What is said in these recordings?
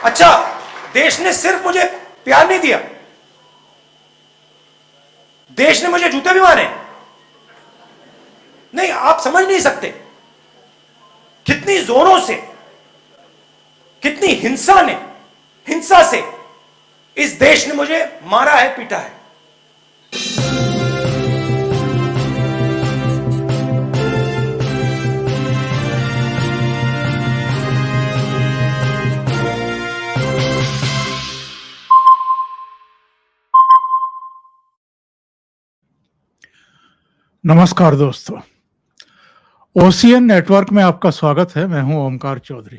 अच्छा, देश ने सिर्फ मुझे प्यार नहीं दिया, देश ने मुझे जूते भी मारे। नहीं, आप समझ नहीं सकते कितनी जोरों से, कितनी हिंसा से इस देश ने मुझे मारा है, पीटा है। नमस्कार दोस्तों, ओसीएन नेटवर्क में आपका स्वागत है। मैं हूं ओमकार चौधरी।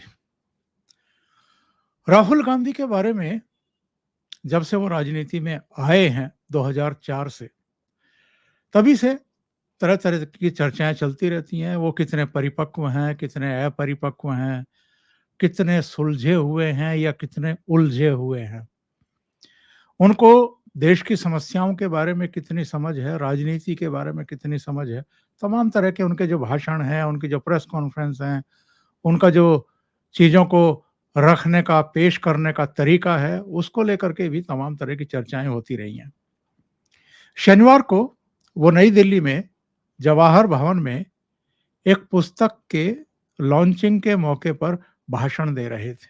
राहुल गांधी के बारे में जब से वो राजनीति में आए हैं 2004 से, तभी से तरह तरह की चर्चाएं चलती रहती हैं। वो कितने परिपक्व हैं, कितने अपरिपक्व हैं, कितने सुलझे हुए हैं या कितने उलझे हुए हैं, उनको देश की समस्याओं के बारे में कितनी समझ है, राजनीति के बारे में कितनी समझ है, तमाम तरह के उनके जो भाषण हैं, उनकी जो प्रेस कॉन्फ्रेंस हैं, उनका जो चीज़ों को रखने का, पेश करने का तरीका है, उसको लेकर के भी तमाम तरह की चर्चाएं होती रही हैं। शनिवार को वो नई दिल्ली में जवाहर भवन में एक पुस्तक के लॉन्चिंग के मौके पर भाषण दे रहे थे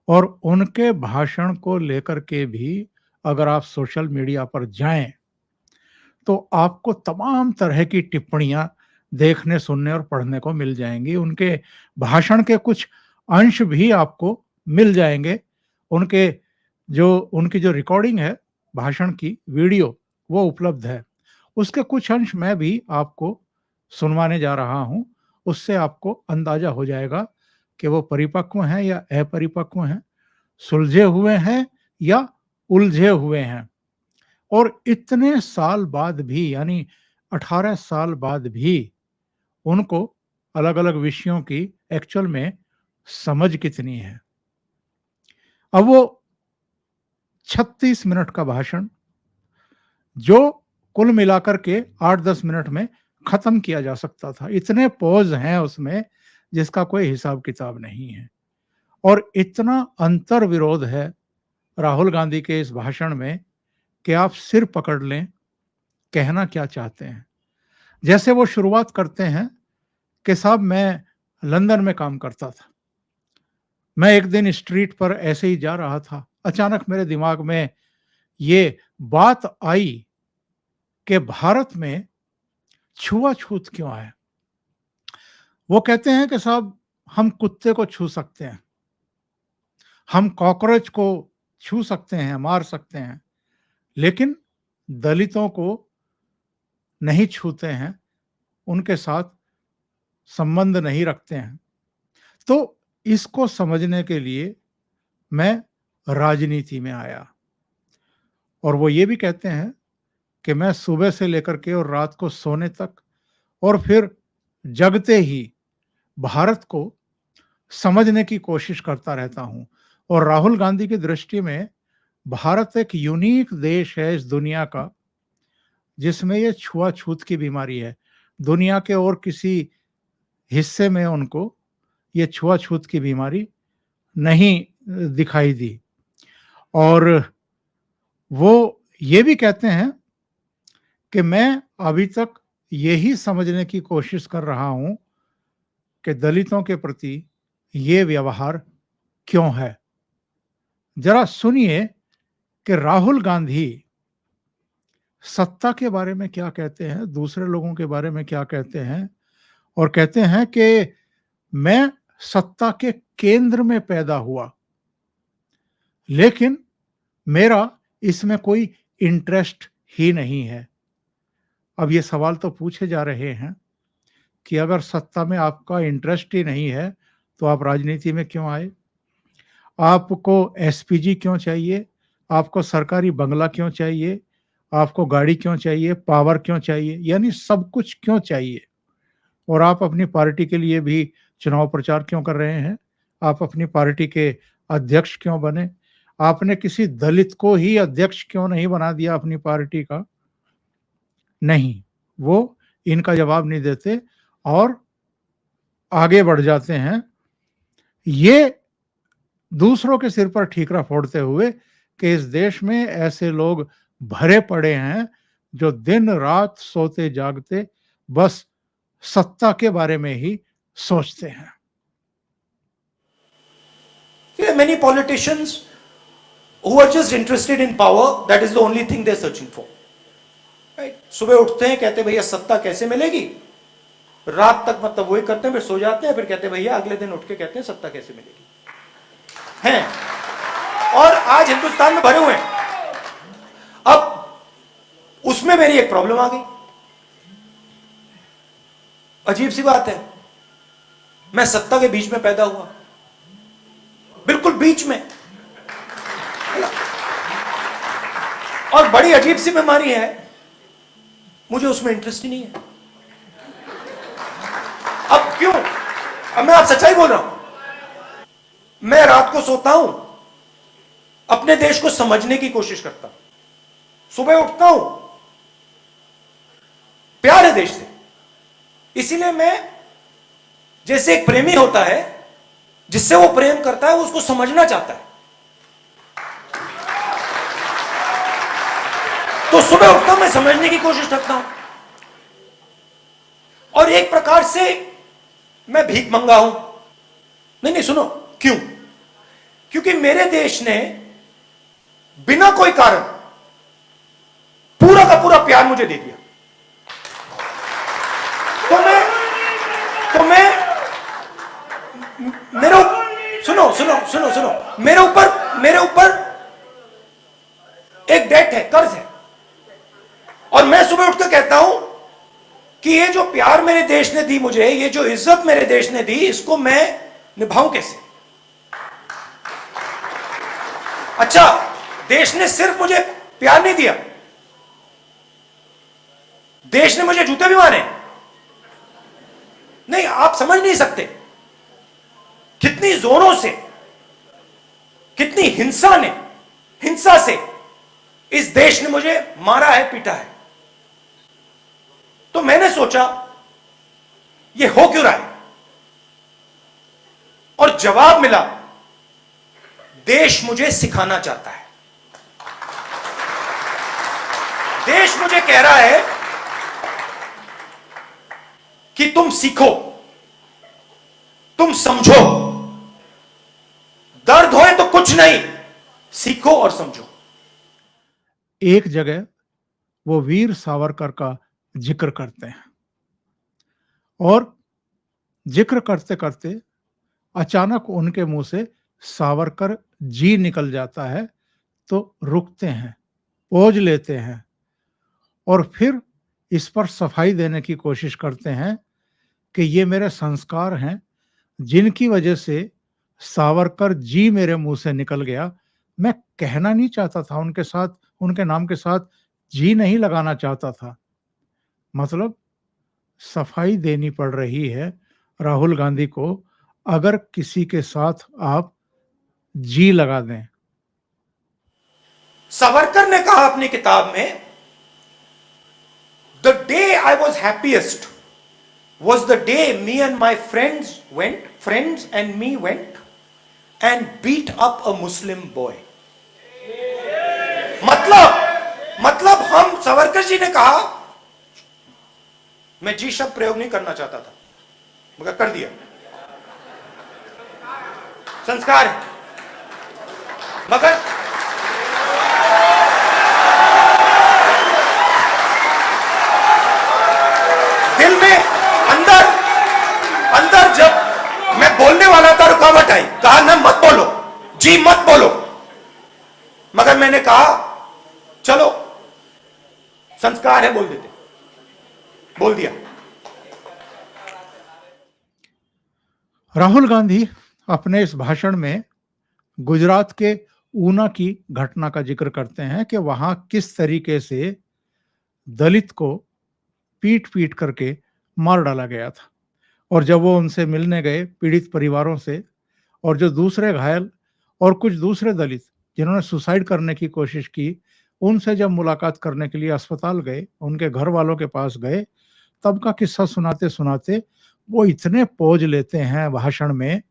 और उनके भाषण को लेकर के भी अगर आप सोशल मीडिया पर जाएं तो आपको तमाम तरह की टिप्पणियां देखने, सुनने और पढ़ने को मिल जाएंगी। उनके भाषण के कुछ अंश भी आपको मिल जाएंगे। उनकी जो रिकॉर्डिंग है भाषण की, वीडियो, वो उपलब्ध है। उसके कुछ अंश मैं भी आपको सुनवाने जा रहा हूं। उससे आपको अंदाजा हो जाएगा कि वो परिपक्व हैं या अपरिपक्व हैं, सुलझे हुए हैं या उलझे हुए हैं। और इतने साल बाद भी, यानी 18 साल बाद भी, उनको अलग-अलग विषयों की एक्चुअल में समझ कितनी है। अब वो 36 मिनट का भाषण, जो कुल मिलाकर के 8-10 मिनट में खत्म किया जा सकता था, इतने पॉज हैं उसमें जिसका कोई हिसाब किताब नहीं है। और इतना अंतर विरोध है राहुल गांधी के इस भाषण में कि आप सिर पकड़ लें, कहना क्या चाहते हैं। जैसे वो शुरुआत करते हैं कि साहब, मैं लंदन में काम करता था। मैं एक दिन स्ट्रीट पर ऐसे ही जा रहा था, अचानक मेरे दिमाग में ये बात आई कि भारत में छुआछूत क्यों है। वो कहते हैं कि साहब, हम कुत्ते को छू सकते हैं, हम कॉकरोच को छू सकते हैं, मार सकते हैं, लेकिन दलितों को नहीं छूते हैं, उनके साथ संबंध नहीं रखते हैं। तो इसको समझने के लिए मैं राजनीति में आया। और वो ये भी कहते हैं कि मैं सुबह से लेकर के और रात को सोने तक और फिर जगते ही भारत को समझने की कोशिश करता रहता हूं। और राहुल गांधी की दृष्टि में भारत एक यूनिक देश है इस दुनिया का, जिसमें ये छुआछूत की बीमारी है। दुनिया के और किसी हिस्से में उनको ये छुआछूत की बीमारी नहीं दिखाई दी। और वो ये भी कहते हैं कि मैं अभी तक यही समझने की कोशिश कर रहा हूं कि दलितों के प्रति ये व्यवहार क्यों है। जरा सुनिए कि राहुल गांधी सत्ता के बारे में क्या कहते हैं, दूसरे लोगों के बारे में क्या कहते हैं। और कहते हैं कि मैं सत्ता के केंद्र में पैदा हुआ, लेकिन मेरा इसमें कोई इंटरेस्ट ही नहीं है। अब ये सवाल तो पूछे जा रहे हैं कि अगर सत्ता में आपका इंटरेस्ट ही नहीं है तो आप राजनीति में क्यों आए? आपको एसपीजी क्यों चाहिए? आपको सरकारी बंगला क्यों चाहिए? आपको गाड़ी क्यों चाहिए? पावर क्यों चाहिए? यानी सब कुछ क्यों चाहिए? और आप अपनी पार्टी के लिए भी चुनाव प्रचार क्यों कर रहे हैं? आप अपनी पार्टी के अध्यक्ष क्यों बने? आपने किसी दलित को ही अध्यक्ष क्यों नहीं बना दिया अपनी पार्टी का? नहीं, वो इनका जवाब नहीं देते और आगे बढ़ जाते हैं। ये दूसरों के सिर पर ठीकरा फोड़ते हुए कि इस देश में ऐसे लोग भरे पड़े हैं जो दिन रात सोते जागते बस सत्ता के बारे में ही सोचते हैं। There are many politicians who are just interested in power. That is the only thing they're searching for. Right? सुबह उठते हैं, कहते हैं भैया सत्ता कैसे मिलेगी, रात तक मतलब वही करते हैं, फिर सो जाते हैं, फिर कहते हैं भैया अगले दिन उठ के कहते हैं सत्ता कैसे मिलेगी हैं। और आज हिंदुस्तान में भरे हुए हैं। अब उसमें मेरी एक प्रॉब्लम आ गई। अजीब सी बात है, मैं सत्ता के बीच में पैदा हुआ, बिल्कुल बीच में, और बड़ी अजीब सी बीमारी है, मुझे उसमें इंटरेस्ट ही नहीं है। अब क्यों? अब मैं आप सच्चाई बोल रहा हूं। मैं रात को सोता हूं, अपने देश को समझने की कोशिश करता हूं, सुबह उठता हूं, प्यार है देश से, इसीलिए मैं, जैसे एक प्रेमी होता है जिससे वो प्रेम करता है, वो उसको समझना चाहता है, तो सुबह उठता हूं, मैं समझने की कोशिश करता हूं। और एक प्रकार से मैं भीख मंगा हूं। नहीं नहीं सुनो, क्यों? क्योंकि मेरे देश ने बिना कोई कारण पूरा का पूरा प्यार मुझे दे दिया। तो मैं मेरे सुनो सुनो सुनो सुनो मेरे ऊपर एक डेट है, कर्ज है, और मैं सुबह उठकर कहता हूं कि ये जो प्यार मेरे देश ने दी मुझे, ये जो इज्जत मेरे देश ने दी, इसको मैं निभाऊं कैसे? अच्छा, देश ने सिर्फ मुझे प्यार नहीं दिया, देश ने मुझे जूते भी मारे। नहीं, आप समझ नहीं सकते कितनी जोरों से, कितनी हिंसा से इस देश ने मुझे मारा है, पीटा है। तो मैंने सोचा ये हो क्यों रहा है, और जवाब मिला, देश मुझे सिखाना चाहता है। देश मुझे कह रहा है कि तुम सीखो, तुम समझो, दर्द होए तो कुछ नहीं, सीखो और समझो। एक जगह वो वीर सावरकर का जिक्र करते हैं, और जिक्र करते करते अचानक उनके मुंह से सावरकर जी निकल जाता है, तो रुकते हैं, पोज लेते हैं, और फिर इस पर सफाई देने की कोशिश करते हैं कि ये मेरे संस्कार हैं जिनकी वजह से सावरकर जी मेरे मुंह से निकल गया। मैं कहना नहीं चाहता था उनके साथ, उनके नाम के साथ जी नहीं लगाना चाहता था। मतलब सफाई देनी पड़ रही है राहुल गांधी को अगर किसी के साथ आप जी लगा दें। सावरकर ने कहा अपनी किताब में, the day I was happiest was the day me and my friends and me went and beat up a Muslim boy. मतलब हम, सावरकर जी ने कहा, मैं जी शब्द प्रयोग नहीं करना चाहता था मगर कर दिया, संस्कार है, मगर दिल में अंदर जब मैं बोलने वाला था, रुकावट आई, कहा ना मत बोलो, जी मत बोलो, मगर मैंने कहा चलो संस्कार है, बोल देते, बोल दिया। राहुल गांधी अपने इस भाषण में गुजरात के ऊना की घटना का जिक्र करते हैं कि वहां किस तरीके से दलित को पीट पीट करके मार डाला गया था, और जब वो उनसे मिलने गए पीड़ित परिवारों से, और जो दूसरे घायल और कुछ दूसरे दलित जिन्होंने सुसाइड करने की कोशिश की, उनसे जब मुलाकात करने के लिए अस्पताल गए, उनके घर वालों के पास गए, तब का किस्सा सुनाते सुनाते वो इतने पोज लेते हैं भाषण में,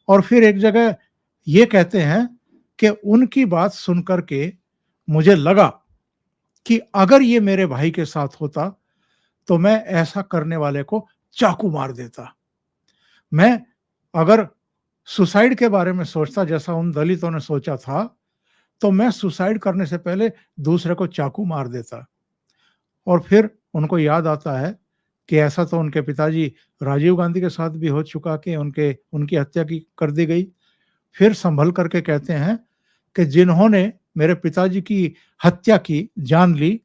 और फिर एक जगह ये कहते हैं कि उनकी बात सुनकर के मुझे लगा कि अगर ये मेरे भाई के साथ होता तो मैं ऐसा करने वाले को चाकू मार देता। मैं अगर सुसाइड के बारे में सोचता जैसा उन दलितों ने सोचा था, तो मैं सुसाइड करने से पहले दूसरे को चाकू मार देता। और फिर उनको याद आता है कि ऐसा तो उनके पिताजी राजीव गांधी के साथ भी हो चुका कि उनकी हत्या की कर दी गई। फिर संभल करके कहते हैं कि जिन्होंने मेरे पिताजी की हत्या की, जान ली,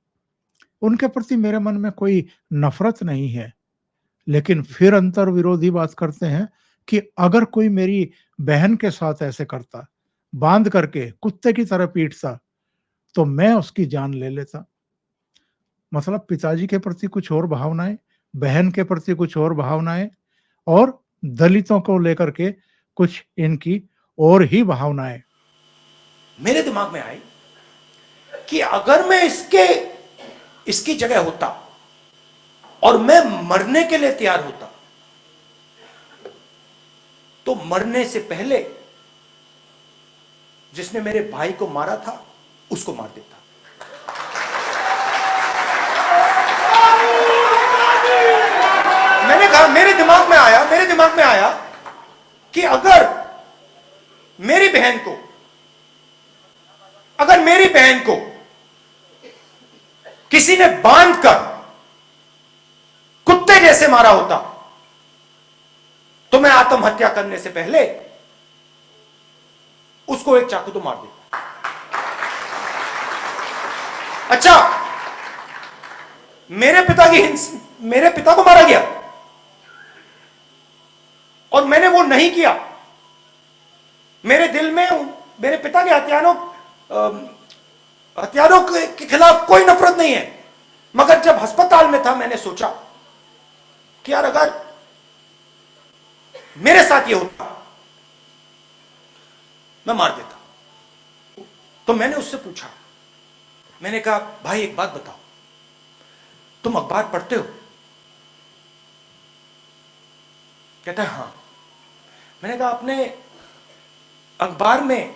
उनके प्रति मेरे मन में कोई नफ़रत नहीं है। लेकिन फिर अंतर्विरोधी बात करते हैं कि अगर कोई मेरी बहन के साथ ऐसे करता, बाँध करके कुत्ते की तरह पीटता, तो मैं उसकी जान ले लेता। मतलब पिताजी के प्रति कुछ और भावनाएँ, बहन के प्रति कुछ और भावनाएँ और दलितों को लेकर के कुछ इनकी और ही भावनाएँ। मेरे दिमाग में आई कि अगर मैं इसकी जगह होता और मैं मरने के लिए तैयार होता, तो मरने से पहले जिसने मेरे भाई को मारा था उसको मार देता। मैंने कहा, मेरे दिमाग में आया कि अगर मेरी बहन को किसी ने बांधकर कुत्ते जैसे मारा होता, तो मैं आत्महत्या करने से पहले उसको एक चाकू तो मार देता। अच्छा, मेरे पिता को मारा गया और मैंने वो नहीं किया। मेरे दिल में मेरे पिता के हत्यारों के खिलाफ कोई नफरत नहीं है। मगर जब अस्पताल में था, मैंने सोचा कि यार अगर मेरे साथ ये होता, मैं मार देता। तो मैंने उससे पूछा, मैंने कहा, भाई एक बात बताओ, तुम अखबार पढ़ते हो? कहता है हां। मैंने कहा, आपने अखबार में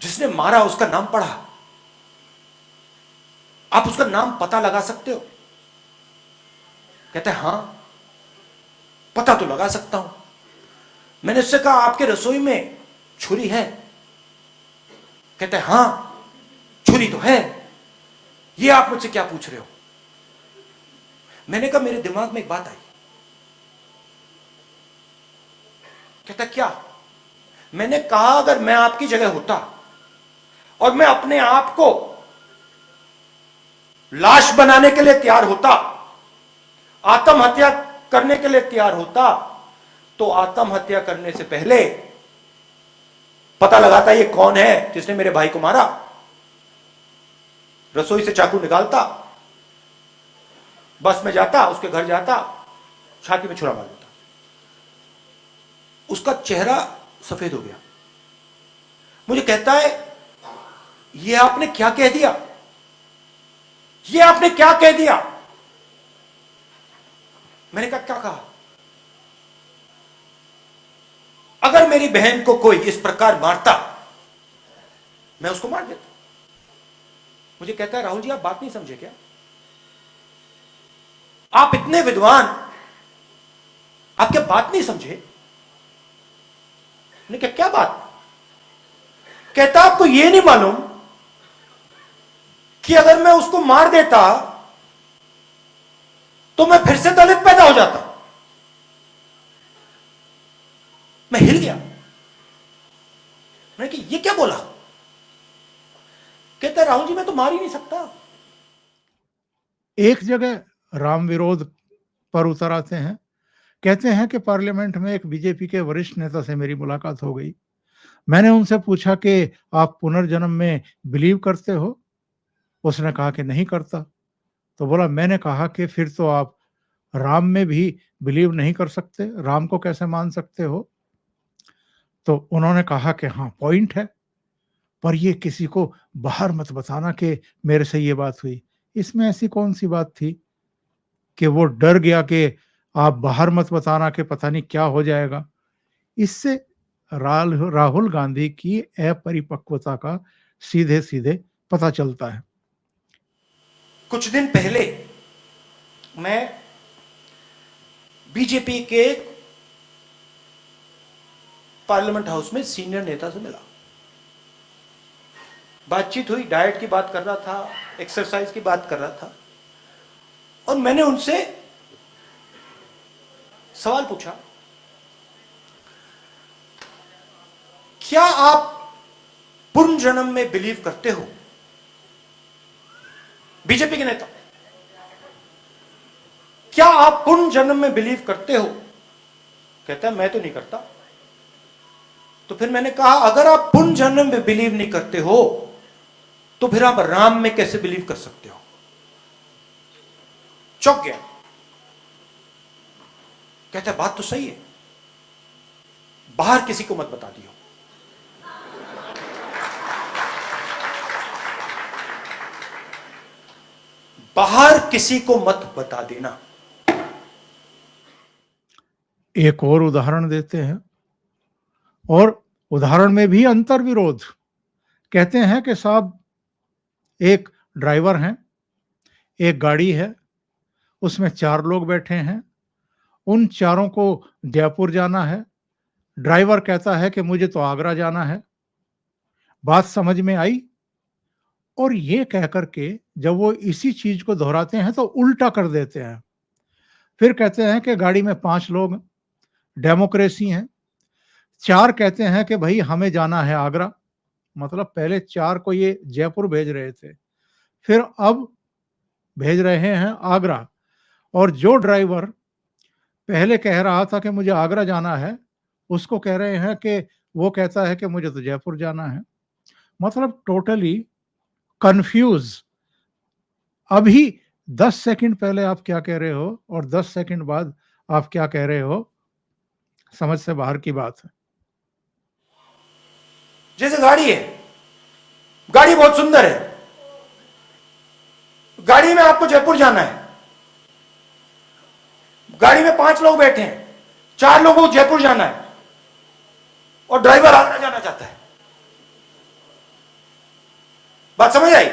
जिसने मारा उसका नाम पढ़ा? आप उसका नाम पता लगा सकते हो? कहता है हां, पता तो लगा सकता हूं। मैंने उससे कहा, आपके रसोई में छुरी है? कहता है हां, छुरी तो है। ये आप मुझसे क्या पूछ रहे हो? मैंने कहा, मेरे दिमाग में एक बात आई। कहता क्या? मैंने कहा, अगर मैं आपकी जगह होता और मैं अपने आप को लाश बनाने के लिए तैयार होता, आत्महत्या करने के लिए तैयार होता, तो आत्महत्या करने से पहले पता लगाता ये कौन है जिसने मेरे भाई को मारा, रसोई से चाकू निकालता, बस में जाता, उसके घर जाता, छाती में छुरा मार देता। उसका चेहरा सफेद हो गया। मुझे कहता है, ये आपने क्या कह दिया? ये आपने क्या कह दिया? मैंने कहा, क्या कहा? अगर मेरी बहन को कोई इस प्रकार मारता, मैं उसको मार देता। मुझे कहता है, राहुल जी आप बात नहीं समझे क्या? आप इतने विद्वान, आप क्या बात नहीं समझे? मैंने कहा, क्या बात? कहता, आपको यह नहीं मालूम कि अगर मैं उसको मार देता तो मैं फिर से दलित पैदा हो जाता। मैं हिल गया। मैंने कहा, ये क्या बोला? कहता, राहुल जी मैं तो मार ही नहीं सकता। एक जगह राम विरोध पर उतर आते हैं। कहते हैं कि पार्लियामेंट में एक बीजेपी के वरिष्ठ नेता से मेरी मुलाकात हो गई। मैंने उनसे पूछा कि आप पुनर्जन्म में बिलीव करते हो? उसने कहा कि नहीं करता। तो बोला, मैंने कहा कि फिर तो आप राम में भी बिलीव नहीं कर सकते, राम को कैसे मान सकते हो? तो उन्होंने कहा कि हाँ, पॉइंट है, पर ये किसी को बाहर मत बताना कि मेरे से ये बात हुई। इसमें ऐसी कौन-सी बात थी कि वो डर गया कि आप बाहर मत बताना कि पता नहीं क्या हो जाएगा? इससे राहुल गांधी की अपरिपक्वता का सीधे सीधे पता चलता है। कुछ दिन पहले मैं बीजेपी के पार्लियामेंट हाउस में सीनियर नेता से मिला, बातचीत हुई, डाइट की बात कर रहा था, एक्सरसाइज की बात कर रहा था, और मैंने उनसे सवाल पूछा, क्या आप पुनर्जन्म में बिलीव करते हो? बीजेपी के नेता, क्या आप पुनर्जन्म में बिलीव करते हो? कहता है मैं तो नहीं करता। तो फिर मैंने कहा, अगर आप पुनर्जन्म में बिलीव नहीं करते हो तो फिर आप राम में कैसे बिलीव कर सकते हो? चौंक गया। कहता है बात तो सही है, बाहर किसी को मत बता दियो। बाहर किसी को मत बता देना। एक और उदाहरण देते हैं, और उदाहरण में भी अंतर्विरोध। कहते हैं कि साहब, एक ड्राइवर हैं, एक गाड़ी है, उसमें 4 लोग बैठे हैं, उन चारों को जयपुर जाना है। ड्राइवर कहता है कि मुझे तो आगरा जाना है। बात समझ में आई? और ये कहकर के जब वो इसी चीज को दोहराते हैं तो उल्टा कर देते हैं। फिर कहते हैं कि गाड़ी में 5 लोग, डेमोक्रेसी है। 4 कहते हैं कि भाई हमें जाना है आगरा। मतलब पहले 4 को ये जयपुर भेज रहे थे, फिर अब भेज रहे हैं आगरा। और जो ड्राइवर पहले कह रहा था कि मुझे आगरा जाना है, उसको कह रहे हैं कि वो कहता है कि मुझे तो जयपुर जाना है। मतलब टोटली कंफ्यूज। अभी 10 सेकंड पहले आप क्या कह रहे हो और 10 सेकंड बाद आप क्या कह रहे हो, समझ से बाहर की बात है। जैसे गाड़ी है, गाड़ी बहुत सुंदर है, गाड़ी में आपको जयपुर जाना है, गाड़ी में 5 लोग बैठे हैं, 4 लोगों को जयपुर जाना है और ड्राइवर आगरा जाना चाहता है। बात समझ आई?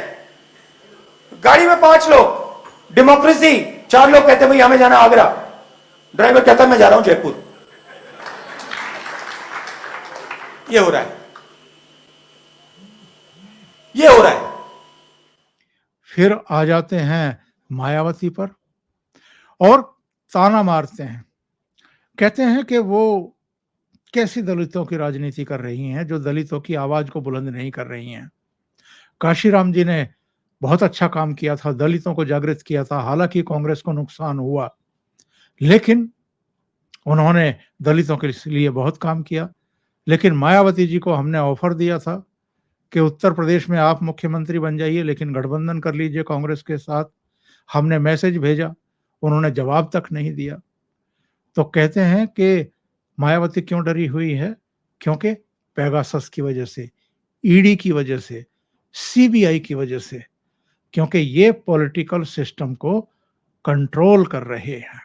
गाड़ी में 5 लोग, डेमोक्रेसी, 4 लोग कहते हैं भाई हमें जाना आगरा, ड्राइवर कहता है मैं जा रहा हूं जयपुर। ये हो रहा है, ये हो रहा है। फिर आ जाते हैं मायावती पर और ताना मारते हैं। कहते हैं कि वो कैसी दलितों की राजनीति कर रही हैं जो दलितों की आवाज को बुलंद नहीं कर रही हैं। काशीराम जी ने बहुत अच्छा काम किया था, दलितों को जागृत किया था। हालांकि कांग्रेस को नुकसान हुआ, लेकिन उन्होंने दलितों के लिए बहुत काम किया। लेकिन मायावती जी को हमने ऑफर दिया था कि उत्तर प्रदेश में आप मुख्यमंत्री बन जाइए, लेकिन गठबंधन कर लीजिए कांग्रेस के साथ। हमने मैसेज भेजा, उन्होंने जवाब तक नहीं दिया। तो कहते हैं कि मायावती क्यों डरी हुई है? क्योंकि पेगासस की वजह से, ईडी की वजह से, सीबीआई की वजह से, क्योंकि ये पॉलिटिकल सिस्टम को कंट्रोल कर रहे हैं।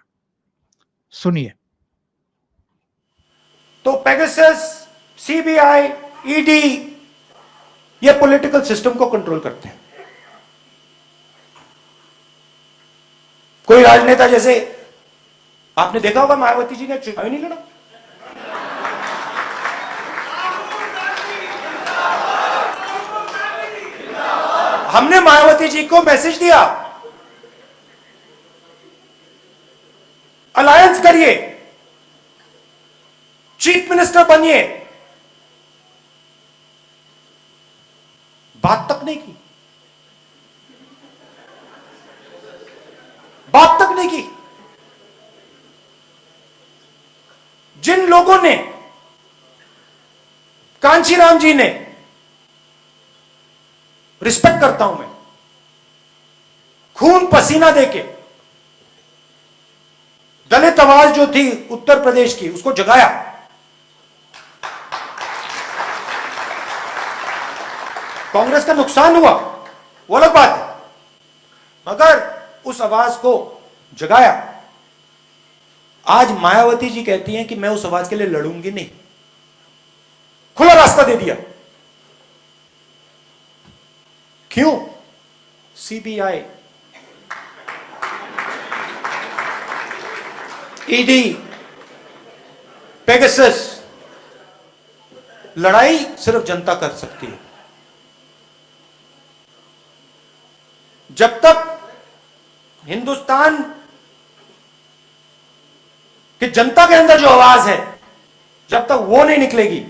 सुनिए। तो पेगासस, सीबीआई, ईडी, ये पॉलिटिकल सिस्टम को कंट्रोल करते हैं। कोई राजनेता, जैसे आपने देखा होगा मायावती जी ने चुनाव ही नहीं लड़ा। हमने मायावती जी को मैसेज दिया, अलायंस करिए, चीफ मिनिस्टर बनिए। बात तक नहीं की, बात तक नहीं की। जिन लोगों ने, कांशीराम जी ने, रिस्पेक्ट करता हूं मैं, खून पसीना देके दलित आवाज जो थी उत्तर प्रदेश की, उसको जगाया। कांग्रेस का नुकसान हुआ, वो अलग बात है, मगर उस आवाज को जगाया। आज मायावती जी कहती हैं कि मैं उस आवाज के लिए लड़ूंगी नहीं। भाजपा दे दिया। क्यों? सीबीआई, ईडी, पेगासस, लड़ाई सिर्फ जनता कर सकती है। जब तक हिंदुस्तान कि जनता के अंदर जो आवाज है, जब तक वो नहीं निकलेगी,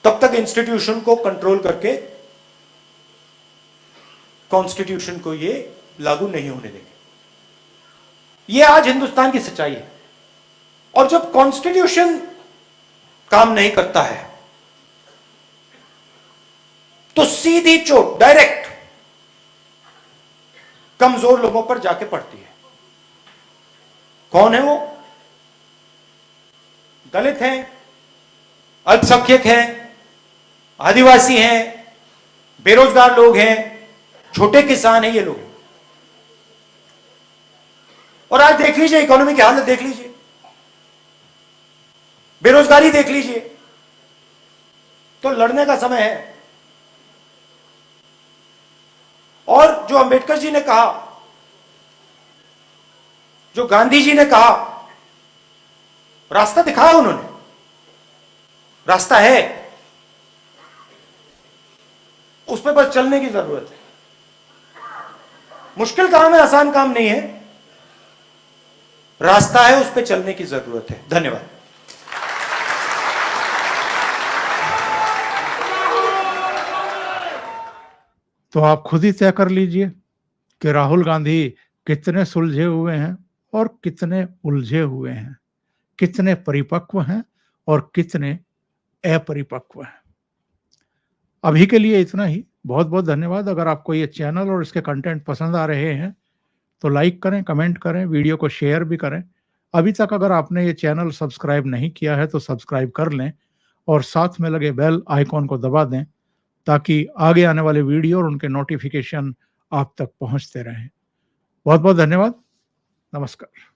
तब तक इंस्टीट्यूशन को कंट्रोल करके कॉन्स्टिट्यूशन को ये लागू नहीं होने देंगे। ये आज हिंदुस्तान की सच्चाई है। और जब कॉन्स्टिट्यूशन काम नहीं करता है तो सीधी चोट डायरेक्ट कमजोर लोगों पर जाके पड़ती है। कौन है वो? दलित हैं, अल्पसंख्यक हैं, आदिवासी हैं, बेरोजगार लोग हैं, छोटे किसान हैं, ये लोग। और आज देख लीजिए इकोनॉमी की हालत, देख लीजिए बेरोजगारी, देख लीजिए। तो लड़ने का समय है। और जो अंबेडकर जी ने कहा, जो गांधी जी ने कहा, रास्ता दिखाया उन्होंने, रास्ता है, उस पर बस चलने की जरूरत है। मुश्किल काम है, आसान काम नहीं है, रास्ता है, उस पर चलने की जरूरत है। धन्यवाद। तो आप खुद ही तय कर लीजिए कि राहुल गांधी कितने सुलझे हुए हैं और कितने उलझे हुए हैं, कितने परिपक्व हैं और कितने अपरिपक्व हैं। अभी के लिए इतना ही। बहुत बहुत धन्यवाद। अगर आपको ये चैनल और इसके कंटेंट पसंद आ रहे हैं तो लाइक करें, कमेंट करें, वीडियो को शेयर भी करें। अभी तक अगर आपने ये चैनल सब्सक्राइब नहीं किया है तो सब्सक्राइब कर लें और साथ में लगे बेल आइकॉन को दबा दें ताकि आगे आने वाले वीडियो और उनके नोटिफिकेशन आप तक पहुंचते रहें। बहुत बहुत धन्यवाद। नमस्कार।